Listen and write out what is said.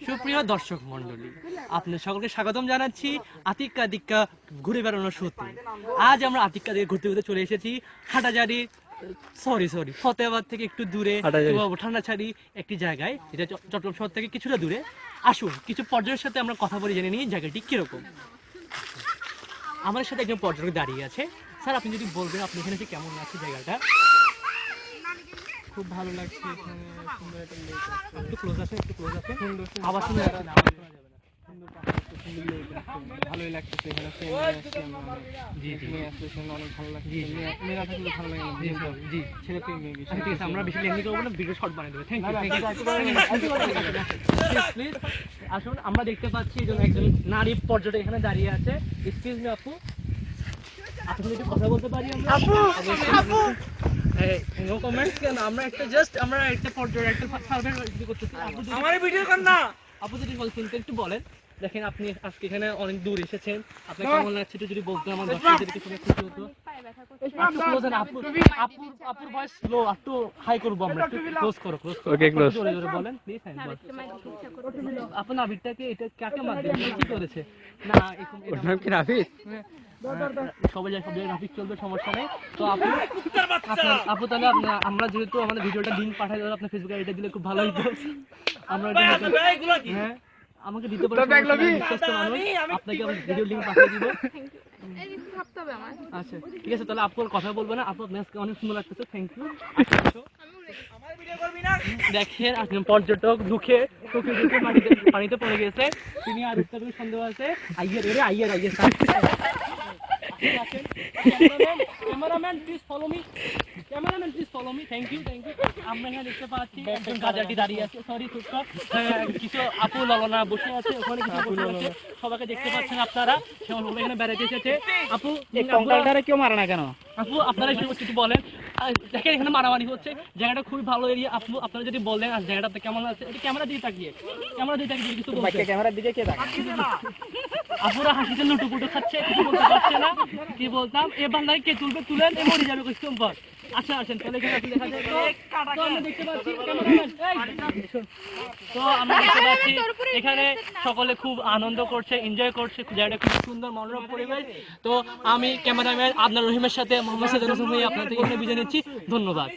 সুপ্রিয় দর্শক মন্ডলী, আপনাদের সকলকে স্বাগতম জানাচ্ছি আতিক্কা দিক্কা ঘুরে বেড়ানোর শোতে। আজ আমরা আতিক্কা দিকে ঘুরতে ঘুরতে চলে এসেছি হাটাজারি সরি ফতেহাবাদ থেকে একটু দূরে ঠান্ডাছড়ি একটি জায়গায়, যেটা চট্টগ্রাম শহর থেকে কিছুটা দূরে। আসুন কিছু পর্যটকের সাথে আমরা কথা বলে জেনে নিই জায়গাটি কিরকম। আমাদের সাথে একজন পর্যটক দাঁড়িয়ে আছে। স্যার, আপনি যদি বলবেন আপনি এখানে কেমন আছে জায়গাটা? খুব ভালো লাগছে, এখানে সুন্দর একটা লেক আছে। একটু ক্লোজ আছে, সুন্দর আবার শুনে সুন্দর পাহাড়, সুন্দর লেক আছে, ভালোই লাগতেছে। এখানে ফ্রেন্ড আসছে, আমরা মেয়ে আসছে, সেখানে অনেক ভালো লাগছে। মেয়েরা থাকলে ভালো লাগে না, জি ছেলে পেয়ে মেয়ে বেশি। ঠিক আছে, আমরা বেশি লেন্দি করবো না, ভিডিও শর্ট বানিয়ে দেবো। Thank you. প্লিজ আসুন, আমরা দেখতে পাচ্ছি একজন নারী পর্যটক এখানে দাঁড়িয়ে আছে। এক্সকিউজ মি আপু, আপনি একটু কথা বলতে পারি? আপু নো কমেন্টস। কেন? আমরা একটা পর্যটক একটা সার্ভে করতেছি। আমার ভিডিও কর না। আপু যদি বলছেন একটু বলেন। দেখেন, আপনি আজকে এখানে অনেক দূর এসেছেন, আপনার কেমন লাগছে একটু যদি বলতেন আমার দর্শকদেরকে শুনে খুশি হতো। আপুর ভয়েস স্লো, একটু হাই করবো আমরা, একটু ক্লোজ করো। ওকে, ক্লোজ জোরে জোরে বলেন প্লিজ। আপনার নাভিটাকে এটা কাকে মার দিয়েছে, কি করেছে? না ওর নাম কি নাভিদ? সবাই সব জায়গায় নাভিদ চলবে, সমস্যা নেই। তো আপু তাহলে আমরা যেহেতু আমাদের ভিডিওটা লিংক পাঠাই দিলে আপনার ফেসবুকে এটা দিলে খুব ভালো হতো। আমরা হ্যাঁ, আমাকে দিতে পারেন, আপনাকে আমি ভিডিও লিংক পাঠিয়ে দিব। আচ্ছা ঠিক আছে, তাহলে আপুর কথা বলবো না। আপু আপনার অনেক সুন্দর লাগতেছে, থ্যাংক ইউ। দেখেন একজন পর্যটক দুঃখে পানিতে পড়ে গেছে, তিনি আর উত্তর সন্দেহ আছে। আইয়ার cameraman please follow me. Thank you. আমরা এখানে দেখতে পাচ্ছি একজন গাজাটি দাঁড়িয়ে আছে, সরি কিছু আপু ললনা বসে আছে ওখানে, কিছু বসে আছে, সবাইকে দেখতে পাচ্ছেন আপনারা। এখানে বেড়াতে এসেছে। আপু কেউ মারে না কেন? আপু আপনারা কিছু বলেন। দেখেন এখানে মারামারি হচ্ছে, জায়গাটা খুবই ভালো এরিয়া। আপু আপনারা যদি বলেন আর জায়গাটা কেমন আছে, এটা ক্যামেরা দিয়ে তাকিয়ে কিছু ক্যামেরার দিকে কে তাকায়? আপুরা হাসিতে লুটুপুটু খাচ্ছে, কিছু বলতে পারছে না। কি বলতাম, এ বান্দাকে কে তুলেন, এ মরে যাবে কিছু পর। আচ্ছা আসেন তাহলে এখানে দেখা যায়। তো আমরা দেখতে পাচ্ছি এখানে সকলে খুব আনন্দ করছে, এনজয় করছে, জায়গাটা খুব সুন্দর মনোরম পরিবেশ। তো আমি ক্যামেরাম্যান আদনান রহিমের সাথে মোহাম্মদ সাইদুল হোসেন আপনাদের এখানে বিদায় নিচ্ছি। ধন্যবাদ।